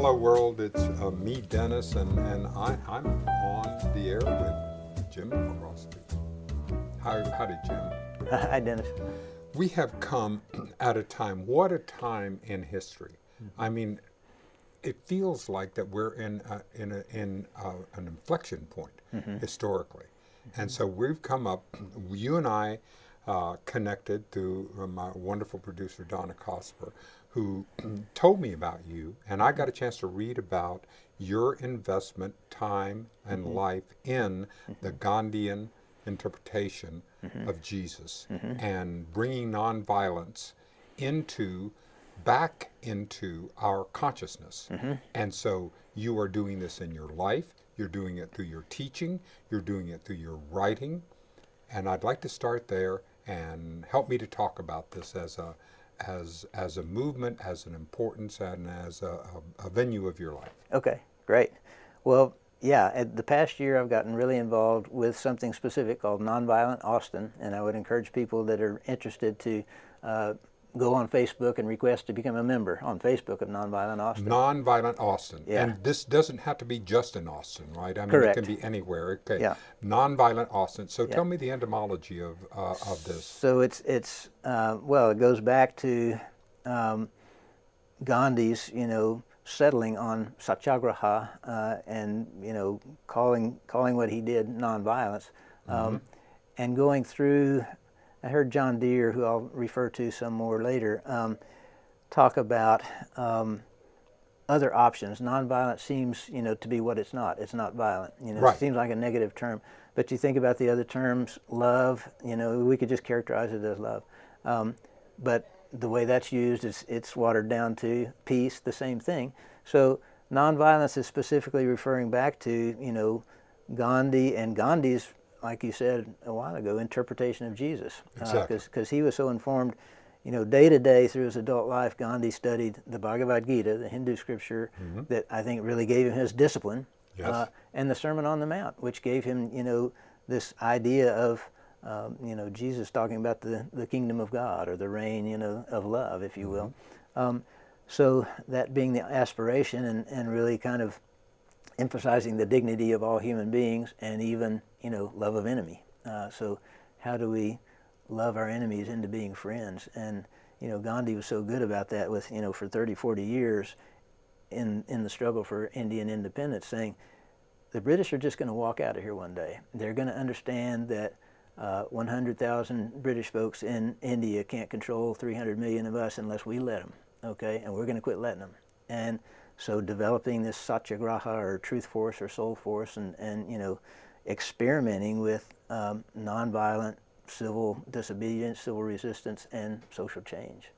hello world, it's me, Dennis, and I'm on the air with Jim Crosby. Howdy, Jim. Hi, Dennis. We have come at a time, what a time in history. I mean, it feels like that we're in an inflection point historically. And so we've come up, you and I connected through my wonderful producer, Donna Cosper, who told me about you, and I got a chance to read about your investment, time, and life in the Gandhian interpretation of Jesus and bringing nonviolence back into our consciousness. And so you are doing this in your life, you're doing it through your teaching, you're doing it through your writing, and I'd like to start there and help me to talk about this as a movement, as an importance, and as a venue of your life. Okay, great. Well, yeah, the past year I've gotten really involved with something specific called Nonviolent Austin, and I would encourage people that are interested to go on Facebook and request to become a member on Facebook of Nonviolent Austin. Nonviolent Austin. Yeah. And this doesn't have to be just in Austin, right? I mean, Correct. it can be anywhere. Okay. Yeah. Nonviolent Austin. So Yeah. tell me the etymology of this. So it's well, it goes back to Gandhi's, settling on satyagraha and calling what he did nonviolence, and going through. I heard John Deere, who I'll refer to some more later, talk about other options. Nonviolent seems, to be what it's not. It's not violent. Right. It seems like a negative term. But you think about the other terms, love. We could just characterize it as love. But the way that's used is it's watered down to peace, the same thing. So nonviolence is specifically referring back to, Gandhi and Gandhi's, like you said a while ago, interpretation of Jesus. Exactly. Because he was so informed, day to day through his adult life, Gandhi studied the Bhagavad Gita, the Hindu scripture, that I think really gave him his discipline, Yes. and the Sermon on the Mount, which gave him, this idea of, Jesus talking about the kingdom of God, or the reign, of love, if you will. So that being the aspiration and really kind of emphasizing the dignity of all human beings, and even, love of enemy. So how do we love our enemies into being friends? And, Gandhi was so good about that with, for 30, 40 years in the struggle for Indian independence, saying the British are just going to walk out of here one day. They're going to understand that 100,000 British folks in India can't control 300 million of us unless we let them, okay? And we're going to quit letting them. And so developing this satyagraha, or truth force, or soul force, and experimenting with nonviolent civil disobedience, civil resistance, and social change.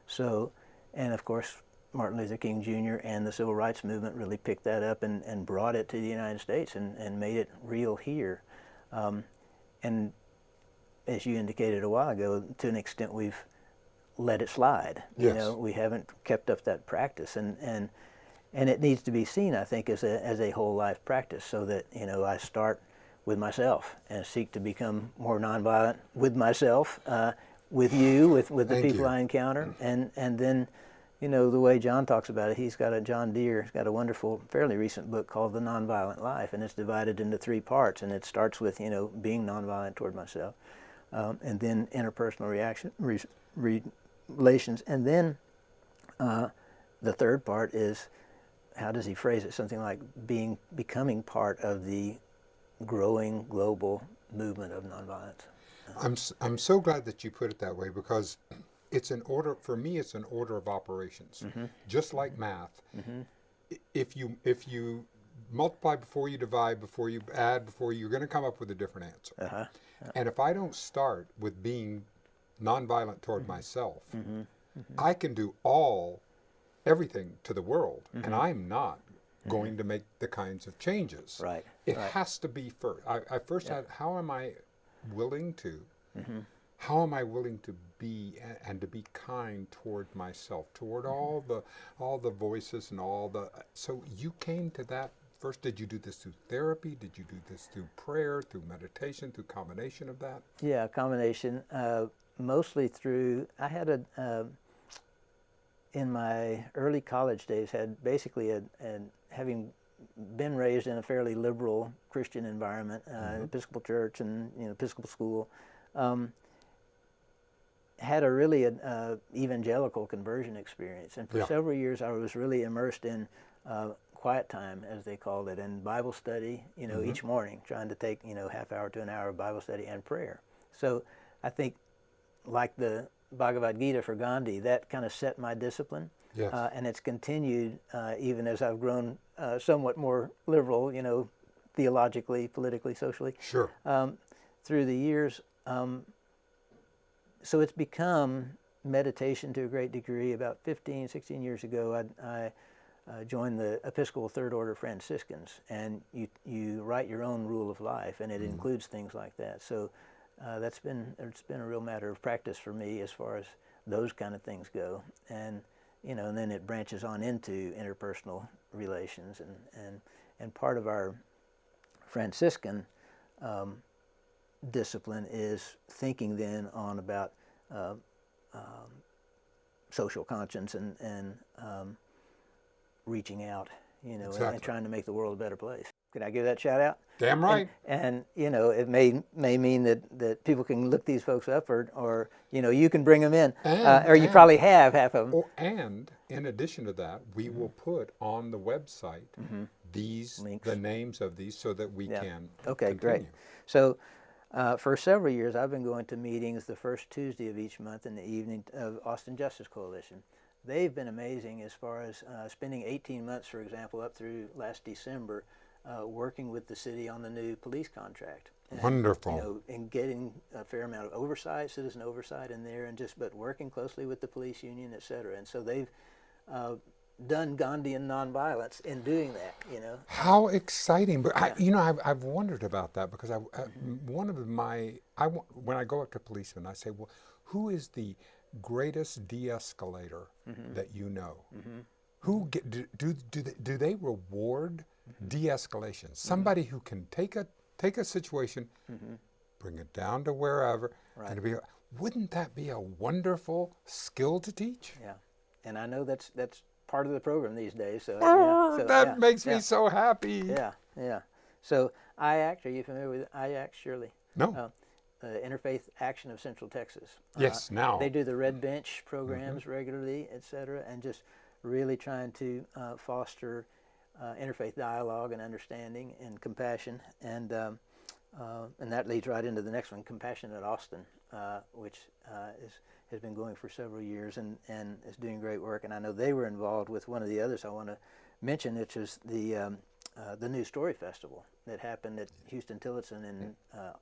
So, and of course, Martin Luther King Jr. and the Civil Rights Movement really picked that up and brought it to the United States and made it real here. And as you indicated a while ago, to an extent we've let it slide. Yes. We haven't kept up that practice, and it needs to be seen, I think, as a whole life practice, so that I start with myself and seek to become more nonviolent with myself, with you, with the Thank people you. I encounter, and then the way John talks about it, John Deere's got a wonderful, fairly recent book called The Nonviolent Life, and it's divided into 3 parts, and it starts with being nonviolent toward myself, and then interpersonal relations, and then the third part is, how does he phrase it? Something like becoming part of the growing global movement of nonviolence. I'm so glad that you put it that way, because it's an order, for me it's an order of operations. Just like math. If you multiply before you divide, before you add, you're going to come up with a different answer. And if I don't start with being nonviolent toward myself, I can do everything to the world, and I'm not going to make the kinds of changes. Right. It has to be first. I first had, how am I willing to be and to be kind toward myself, toward all the voices and all the. So you came to that first. Did you do this through therapy? Did you do this through prayer, through meditation, through combination of that? Yeah, a combination. Mostly through. I had in my early college days, had basically having been raised in a fairly liberal Christian environment, Episcopal church and Episcopal school, had a really evangelical conversion experience, and for several years I was really immersed in quiet time, as they called it, and Bible study. Each morning, trying to take half hour to an hour of Bible study and prayer. So I think, like the Bhagavad Gita for Gandhi, that kind of set my discipline. Yes. And it's continued even as I've grown somewhat more liberal, theologically, politically, socially. Sure. Through the years. So it's become meditation to a great degree. About 15, 16 years ago, I joined the Episcopal Third Order Franciscans, and you write your own rule of life, and it includes things like that. So it's been a real matter of practice for me as far as those kind of things go, and and then it branches on into interpersonal relations, and part of our Franciscan discipline is thinking then on about social conscience and reaching out, Exactly. and trying to make the world a better place. Could I give that shout out? Damn right. And it may mean that people can look these folks up, or you can bring them in, or you probably have half of them. And in addition to that, we will put on the website these Links. The names of these, so that we can Okay, continue. great. So for several years, I've been going to meetings the first Tuesday of each month in the evening of Austin Justice Coalition. They've been amazing as far as spending 18 months, for example, up through last December, working with the city on the new police contract. And, Wonderful. And getting a fair amount of oversight, citizen oversight in there, and but working closely with the police union, et cetera. And so they've done Gandhian nonviolence in doing that. How exciting! But I've wondered about that, because one of when I go up to policemen, I say, well, who is the greatest de-escalator that you know? Who do they reward de-escalation? Somebody who can take a situation, bring it down to wherever, Right. and wouldn't that be a wonderful skill to teach? Yeah, and I know that's part of the program these days. So, that makes me so happy. Yeah. So IACT, are you familiar with IACT, Shirley? No. Interfaith Action of Central Texas. Yes, now. They do the Red Bench programs regularly, et cetera, and just really trying to foster interfaith dialogue and understanding and compassion, and that leads right into the next one, Compassionate Austin, which has been going for several years and is doing great work. And I know they were involved with one of the others I want to mention, which is the New Story Festival that happened at Houston Tillotson in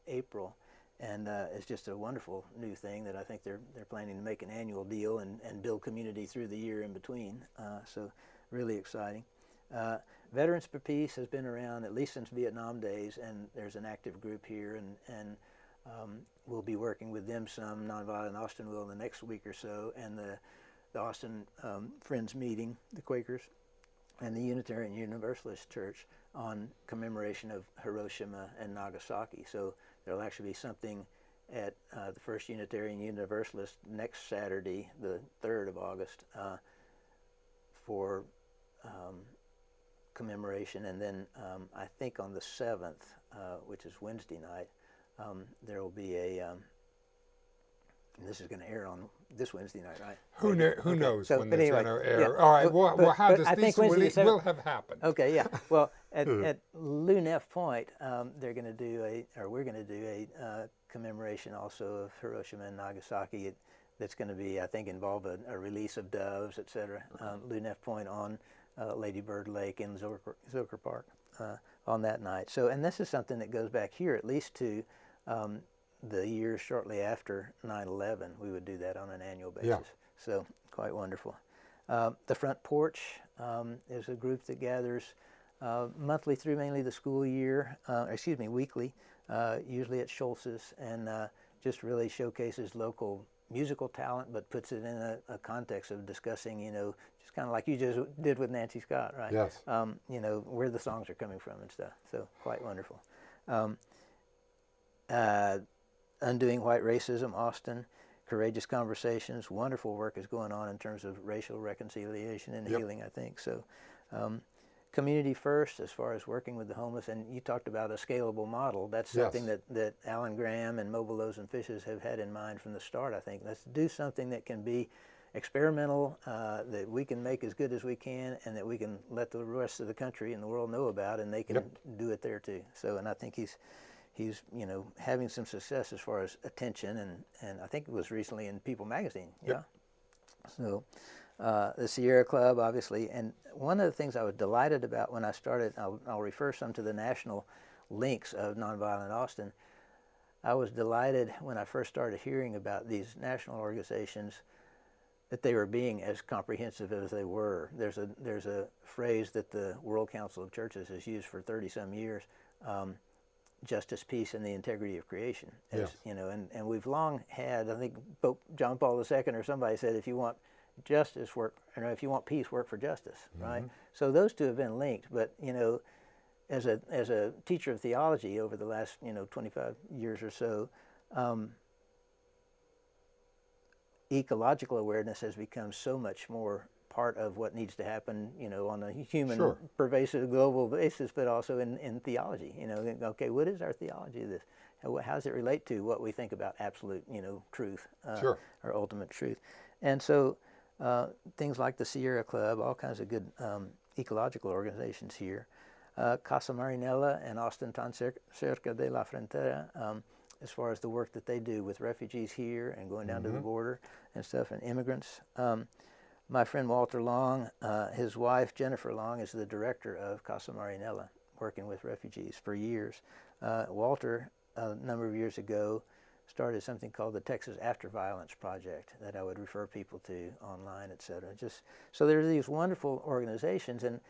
April. And it's just a wonderful new thing that I think they're planning to make an annual deal and build community through the year in between. So really exciting. Veterans for Peace has been around at least since Vietnam days, and there's an active group here, and we'll be working with them some. Nonviolent Austin will in the next week or so, and the Austin Friends meeting, the Quakers, and the Unitarian Universalist Church on commemoration of Hiroshima and Nagasaki. So there'll actually be something at the First Unitarian Universalist next Saturday, the 3rd of August, for commemoration. And then I think on the 7th, which is Wednesday night, there will be and this is going to air on this Wednesday night, right? Who knows so, when but this anyway, going to air? yeah. All right, we'll have this. I think These will have happened. Okay, yeah. Well, at Lou Neff Point, we're going to do a commemoration also of Hiroshima and Nagasaki. That's going to be, I think, involve a release of doves, et cetera. Lou Neff Point on Lady Bird Lake in Zilker Park on that night. So, and this is something that goes back here at least to the years shortly after 9/11. We would do that on an annual basis. Yeah. So quite wonderful. The Front Porch is a group that gathers monthly through mainly the school year, weekly, usually at Schultz's, and just really showcases local musical talent, but puts it in a context of discussing, just kind of like you just did with Nancy Scott, right? Yes. Where the songs are coming from and stuff. So quite Wonderful. Undoing White Racism, Austin, Courageous Conversations. Wonderful work is going on in terms of racial reconciliation and healing, I think. So community first as far as working with the homeless. And you talked about a scalable model. That's something that Alan Graham and Mobile Loaves and Fishes have had in mind from the start, I think. Let's do something that can be experimental, that we can make as good as we can, and that we can let the rest of the country and the world know about, and they can do it there too. So, and I think he's having some success as far as attention, and I think it was recently in People magazine. Yeah. So the Sierra Club, obviously, and one of the things I was delighted about when I started, I'll refer some to the national links of Nonviolent Austin. I was delighted when I first started hearing about these national organizations that they were being as comprehensive as they were. There's a phrase that the World Council of Churches has used for 30-some years, justice, peace, and the integrity of creation. And we've long had, I think Pope John Paul II or somebody said, if you want justice, if you want peace, work for justice, right? So those two have been linked, but as a teacher of theology over the last 25 years or so, ecological awareness has become so much more part of what needs to happen, on a human, pervasive, global basis, but also in theology. Okay, what is our theology of this? How does it relate to what we think about absolute, truth, or ultimate truth? And so things like the Sierra Club, all kinds of good ecological organizations here. Casa Marinella and Austin Tan Cerca de la Frontera, as far as the work that they do with refugees here and going down to the border and stuff, and immigrants. My friend Walter Long, his wife Jennifer Long is the director of Casa Marinella, working with refugees for years. Walter, a number of years ago, started something called the Texas After Violence Project that I would refer people to online, etc. So there's these wonderful organizations, and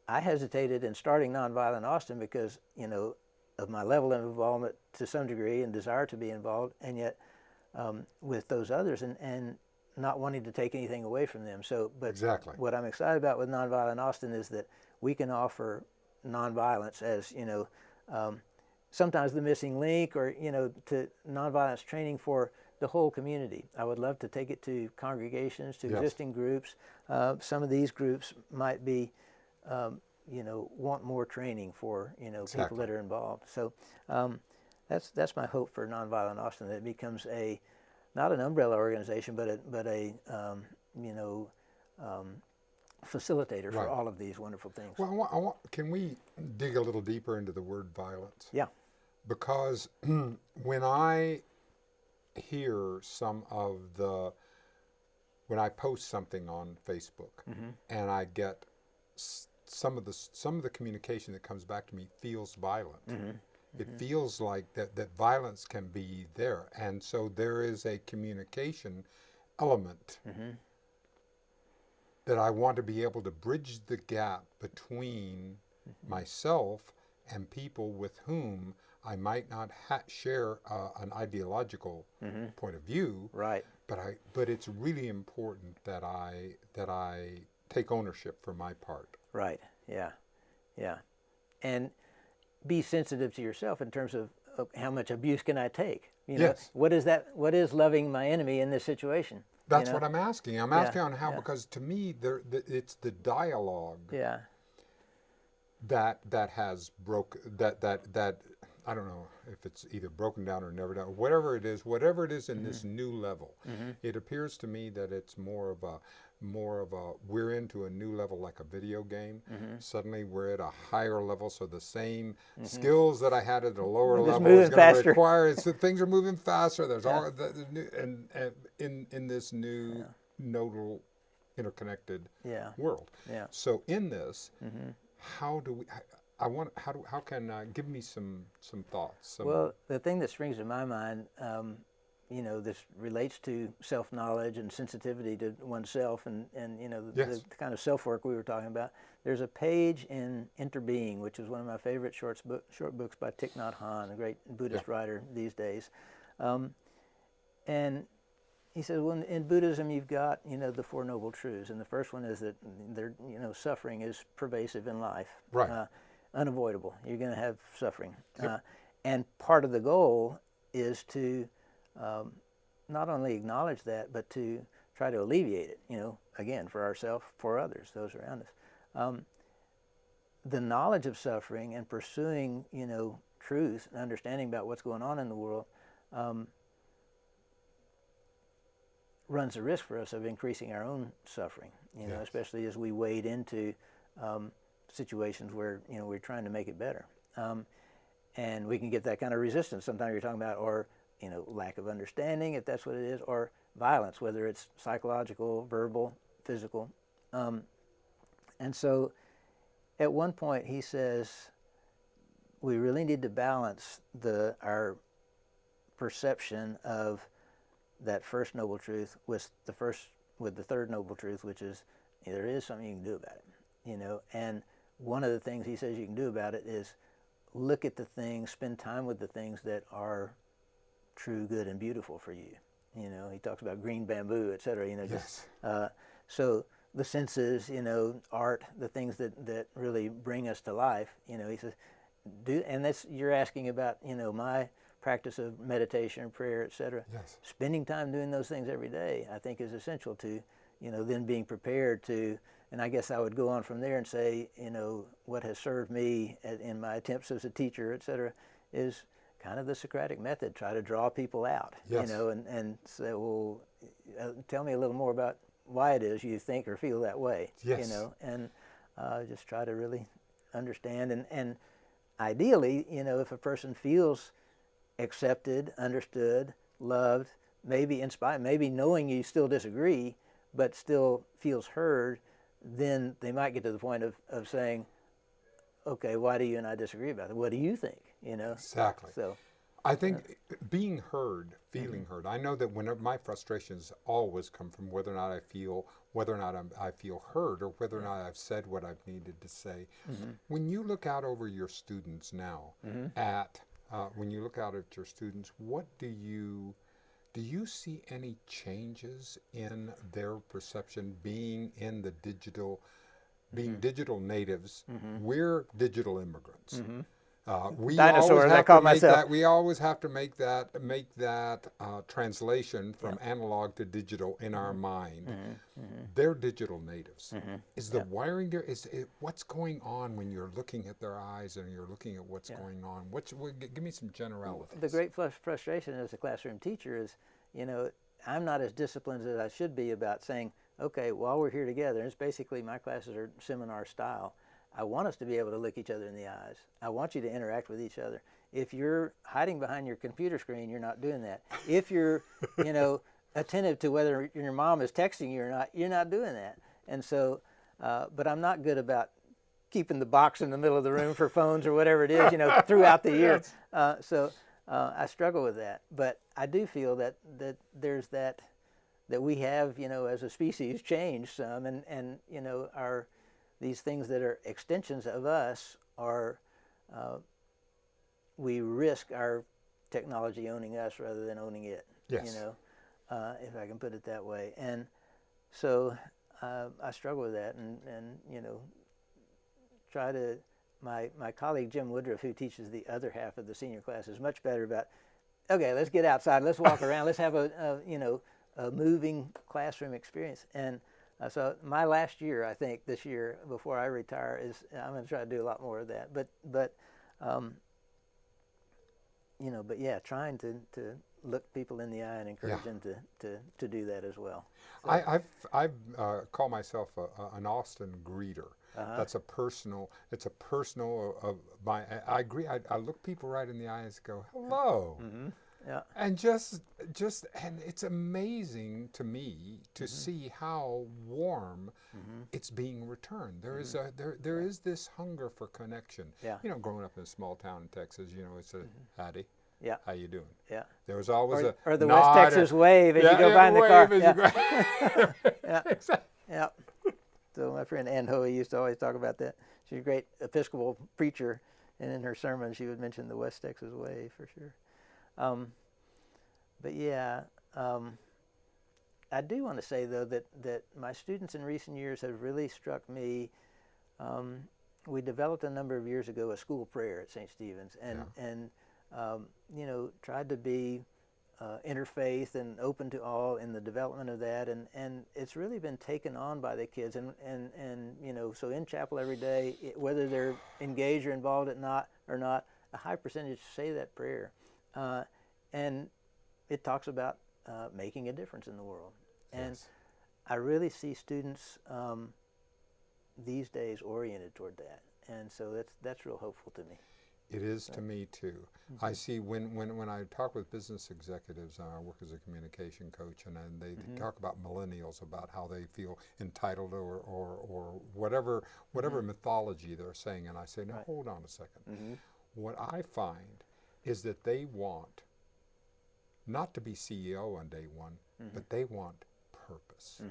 I hesitated in starting Nonviolent Austin because, of my level of involvement to some degree and desire to be involved, and yet with those others and not wanting to take anything away from them. So, but what I'm excited about with Nonviolent Austin is that we can offer nonviolence as, sometimes the missing link, or, to nonviolence training for the whole community. I would love to take it to congregations, to existing groups. Some of these groups might be want more training for people that are involved. So that's my hope for Nonviolent Austin, that it becomes not an umbrella organization, but a facilitator for all of these wonderful things. Well, can we dig a little deeper into the word violence? Yeah. Because when I hear when I post something on Facebook and I get some of the communication that comes back to me feels violent. It feels like that violence can be there, and so there is a communication element that I want to be able to bridge the gap between myself and people with whom I might not share an ideological point of view. Right. But it's really important that I take ownership for my part. Right. Yeah. Yeah. And be sensitive to yourself in terms of how much abuse can I take? What is loving my enemy in this situation? That's what I'm asking. I'm asking on how, because to me, it's the dialogue that has that I don't know if it's either broken down or never done. Whatever it is in this new level, it appears to me that it's more of a we're into a new level, like a video game. Suddenly we're at a higher level, so the same skills that I had at a lower level is going to require. Things are moving faster. There's all the new, and in this new nodal interconnected world. Yeah. So in this, how do we? How can give me some thoughts? Well, the thing that springs to my mind, this relates to self-knowledge and sensitivity to oneself, and the kind of self-work we were talking about. There's a page in Interbeing, which is one of my favorite short books by Thich Nhat Hanh, a great Buddhist writer these days, and he says, well, in Buddhism you've got the Four Noble Truths, and the first one is that suffering is pervasive in life. Right. Unavoidable. You're going to have suffering. And part of the goal is to not only acknowledge that, but to try to alleviate it, again, for ourselves, for others, those around us. The knowledge of suffering and pursuing, truth and understanding about what's going on in the world runs the risk for us of increasing our own suffering, Yes. especially as we wade into situations where, we're trying to make it better. And we can get that kind of resistance sometimes you're talking about, or, lack of understanding, if that's what it is, or violence, whether it's psychological, verbal, physical. And so at one point he says we really need to balance our perception of that first noble truth with the third noble truth, which is there is something you can do about it. And one of the things he says you can do about it is look at the things, spend time with the things that are true, good, and beautiful for you. He talks about green bamboo, etc. Yes. So the senses, art, the things that really bring us to life. He says, and that's, you're asking about, my practice of meditation, prayer, etc. Yes. Spending time doing those things every day, I think, is essential to, then being prepared to. And I guess I would go on from there and say, what has served me in my attempts as a teacher, etc., is kind of the Socratic method. Try to draw people out, Yes. and say, well, tell me a little more about why it is you think or feel that way, Yes. and just try to really understand. And ideally, if a person feels accepted, understood, loved, maybe inspired, maybe knowing you still disagree, but still feels heard, then they might get to the point of saying, okay, why do you and I disagree about it? What do you think? Exactly. So I think being heard, feeling heard. I know that my frustrations always come from whether or not I feel heard, or whether or not I've said what I've needed to say. When you look out over your students now, when you look out at your students, what do you see any changes in their perception being in the digital, being digital natives? We're digital immigrants. We Dinosaurs, always I have call to make myself. that. We always have to make that translation from analog to digital in our mind. They're digital natives. Is the wiring there? What's going on when you're looking at their eyes and you're looking at what's going on? Give me some generalities. The great frustration as a classroom teacher is, I'm not as disciplined as I should be about saying, okay, while we're here together, and it's basically my classes are seminar style, I want us to be able to look each other in the eyes. I want you to interact with each other. If you're hiding behind your computer screen, you're not doing that. If you're, attentive to whether your mom is texting you or not, you're not doing that. And so, but I'm not good about keeping the box in the middle of the room for phones or whatever it is, throughout the year. So I struggle with that. But I do feel that there's that we have, as a species, changed some, and these things that are extensions of us are, we risk our technology owning us rather than owning it. Yes. If I can put it that way. And so I struggle with that, and try to. My colleague Jim Woodruff, who teaches the other half of the senior class, is much better about, okay, let's get outside, let's walk around, let's have a moving classroom experience. And so my last year, I think, this year before I retire, is I'm going to try to do a lot more of that. But yeah, trying to look people in the eye and encourage them to do that as well. So, I call myself an Austin greeter. That's a personal. It's a personal. I agree. I look people right in the eyes and go, hello. Yeah. And just and it's amazing to me to see how warm it's being returned. There is there is this hunger for connection. Yeah. Growing up in a small town in Texas, it's a howdy. Yeah. How you doing? Yeah. There was always or the nod West Texas wave as you go by in the car. Yeah. Exactly. Yeah. So my friend Ann Hoey used to always talk about that. She's a great Episcopal preacher, and in her sermon she would mention the West Texas wave for sure. But yeah, I do want to say though that my students in recent years have really struck me. We developed a number of years ago a school prayer at St. Stephen's, and tried to be interfaith and open to all in the development of that, and it's really been taken on by the kids, and so in chapel every day, whether they're engaged or involved or not, a high percentage say that prayer, and it talks about making a difference in the world, and Yes. I really see students these days oriented toward that, and so that's real hopeful to me. It is to me too. I see when I talk with business executives, I work as a communication coach, and then they talk about millennials, about how they feel entitled or whatever mythology they're saying, and I say, now hold on a second. What I find is that they want not to be CEO on day one, but they want purpose.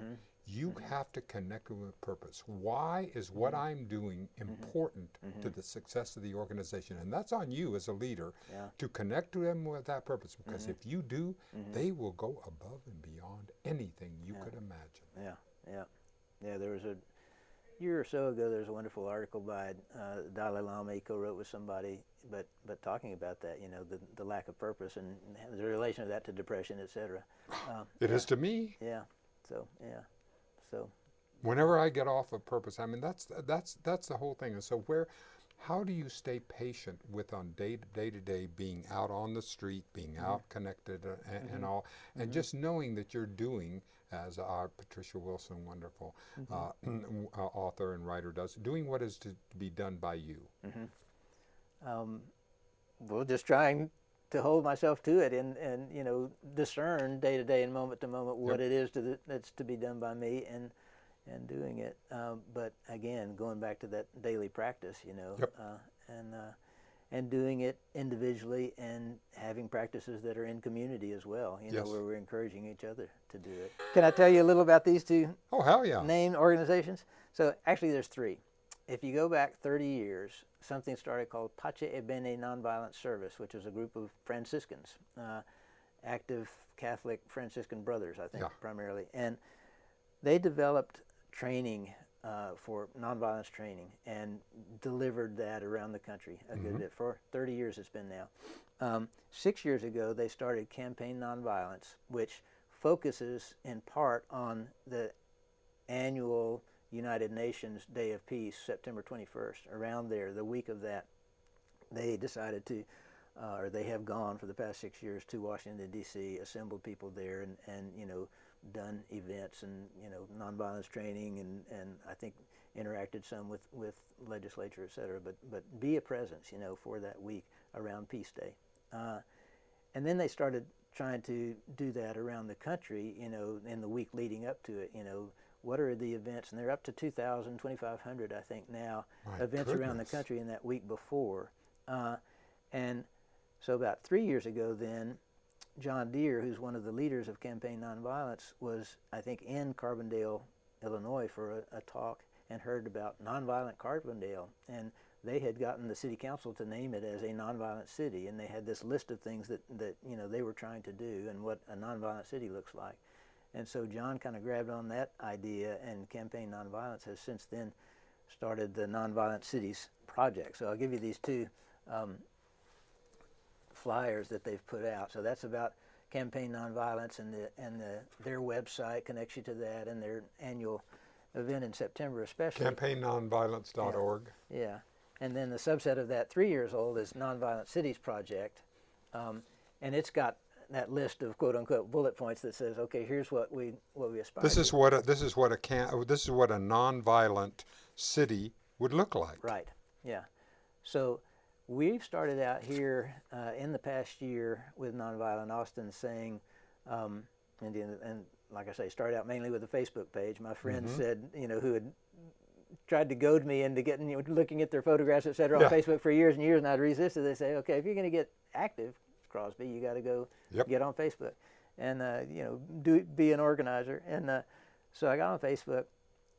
You have to connect with purpose. Why is what I'm doing important to the success of the organization? And that's on you as a leader to connect to them with that purpose, because if you do, they will go above and beyond anything you could imagine. Yeah. There was a year or so ago, there was a wonderful article by Dalai Lama. He co-wrote with somebody, but talking about that, the lack of purpose and the relation of that to depression, etc. It is to me. Yeah. So whenever I get off of purpose, I mean that's the whole thing. And so how do you stay patient with on day to day being out on the street, being out connected and all, and just knowing that you're doing, as our Patricia Wilson, wonderful author and writer, does, doing what is to be done by you. Well, just trying to hold myself to it and discern day to day and moment to moment what it is that's to be done by me and doing it. But again, going back to that daily practice, and doing it individually and having practices that are in community as well, where we're encouraging each other to do it. Can I tell you a little about these two Oh, hell yeah. named organizations? So actually there's three. If you go back 30 years, something started called Pace e Bene Nonviolent Service, which was a group of Franciscans, active Catholic Franciscan brothers, I think, primarily. And they developed training for nonviolence training and delivered that around the country a good bit. For 30 years it's been now. 6 years ago, they started Campaign Nonviolence, which focuses in part on the annual United Nations Day of Peace, September 21st. Around there, the week of that, they decided to, or they have gone for the past 6 years to Washington, D.C., assembled people there and done events and, nonviolence training and I think interacted some with legislature, et cetera, but be a presence, for that week around Peace Day. And then they started trying to do that around the country, in the week leading up to it, what are the events? And they're up to 2,000, 2,500, I think now, events around the country in that week before. And so about 3 years ago then, John Deere, who's one of the leaders of Campaign Nonviolence, was, I think, in Carbondale, Illinois for a talk and heard about nonviolent Carbondale. And they had gotten the city council to name it as a nonviolent city, and they had this list of things that they were trying to do and what a nonviolent city looks like. And so John kind of grabbed on that idea, and Campaign Nonviolence has since then started the Nonviolent Cities Project. So I'll give you these two flyers that they've put out. So that's about Campaign Nonviolence, and their website connects you to that, and their annual event in September especially. CampaignNonviolence.org. Yeah. And then the subset of that, 3 years old, is Nonviolent Cities Project. And it's got that list of quote unquote bullet points that says, okay, here's what we aspire This is to. what a nonviolent city would look like. Right. Yeah. So we've started out here in the past year with Nonviolent Austin saying, and like I say, started out mainly with a Facebook page. My friend said, who had tried to goad me into getting, looking at their photographs, et cetera, on Facebook for years and years, and I'd resisted. They say, okay, if you're going to get active, Crosby, you got to go get on Facebook and be an organizer. And so I got on Facebook,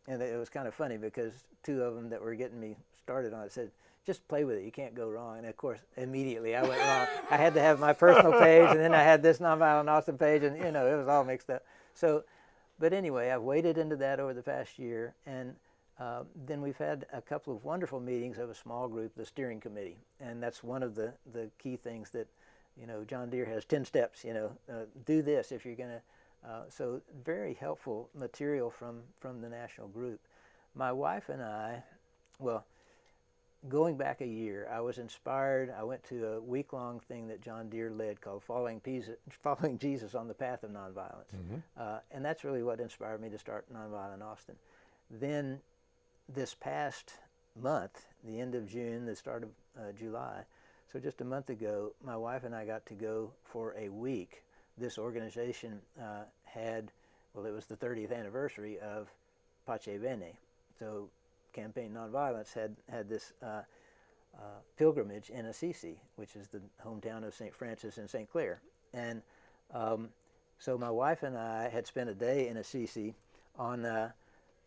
and it was kind of funny because two of them that were getting me started on it said, just play with it, you can't go wrong. And of course, immediately I went wrong. I had to have my personal page, and then I had this Nonviolent Austin page, and it was all mixed up. So, but anyway, I've waded into that over the past year, and then we've had a couple of wonderful meetings of a small group, the steering committee, and that's one of the key things that John Deere has 10 steps, do this if you're going to. So very helpful material from the national group. My wife and I, well, going back a year, I was inspired. I went to a week-long thing that John Deere led called Following Jesus on the Path of Nonviolence. And that's really what inspired me to start Nonviolent Austin. Then this past month, the end of June, the start of July, so just a month ago, my wife and I got to go for a week. This organization it was the 30th anniversary of Pace Bene. So Campaign Nonviolence had this pilgrimage in Assisi, which is the hometown of St. Francis and St. Clare. And so my wife and I had spent a day in Assisi on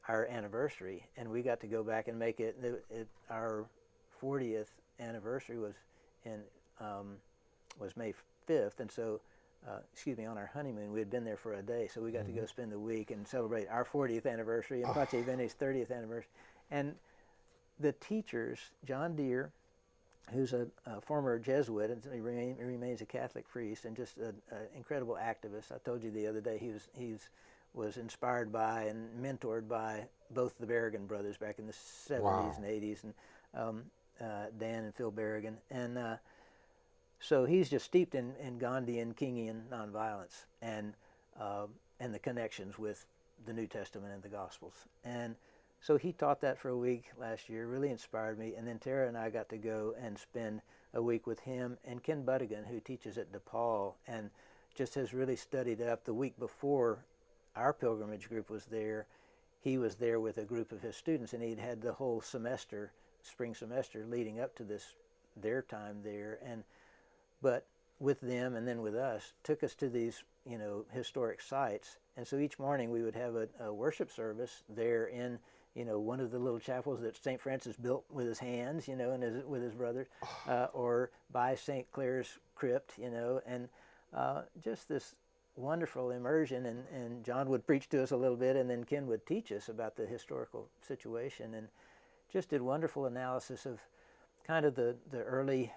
our anniversary, and we got to go back and make it. Our 40th anniversary was May 5th, and so on our honeymoon we had been there for a day, so we got to go spend the week and celebrate our 40th anniversary and Pace Bene's 30th anniversary. And the teachers, John Deere, who's a former Jesuit and he remains a Catholic priest and just an incredible activist. I told you the other day he was inspired by and mentored by both the Berrigan brothers back in the 70s and 80s, and Dan and Phil Berrigan. And so he's just steeped in Gandhian, Kingian nonviolence and the connections with the New Testament and the Gospels. And so he taught that for a week last year, really inspired me. And then Tara and I got to go and spend a week with him and Ken Buddigan, who teaches at DePaul and just has really studied up. The week before our pilgrimage group was there, he was there with a group of his students, and he'd had the whole semester, spring semester, leading up to their time there. But with them and then with us, took us to these, historic sites. And so each morning we would have a worship service there in, one of the little chapels that St. Francis built with his hands, and with his brothers, or by St. Clare's crypt, and just this wonderful immersion. And John would preach to us a little bit, and then Ken would teach us about the historical situation, and just did wonderful analysis of kind of the early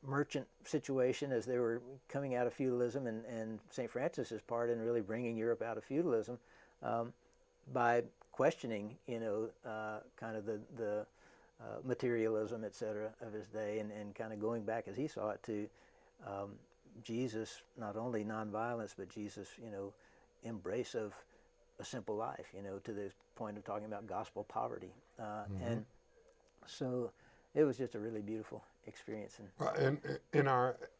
merchant situation as they were coming out of feudalism, and St. Francis's part in really bringing Europe out of feudalism by questioning, kind of the materialism, etc., of his day, and kind of going back as he saw it to Jesus, not only nonviolence, but Jesus, embrace of a simple life, to the point of talking about gospel poverty. And so it was just a really beautiful experience. And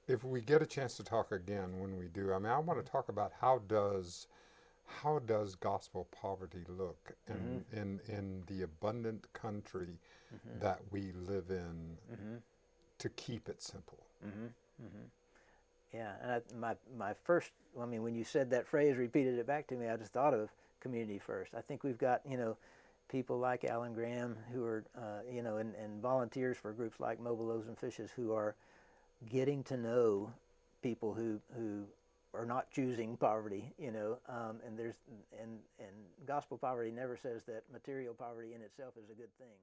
if we get a chance to talk again, when we do, I want to talk about how does gospel poverty look in the abundant country that we live in, to keep it simple. Yeah, and my first, when you said that phrase, repeated it back to me, I just thought of community first. I think we've got, people like Alan Graham who are, and volunteers for groups like Mobile Loaves and Fishes who are getting to know people who are not choosing poverty, and gospel poverty never says that material poverty in itself is a good thing.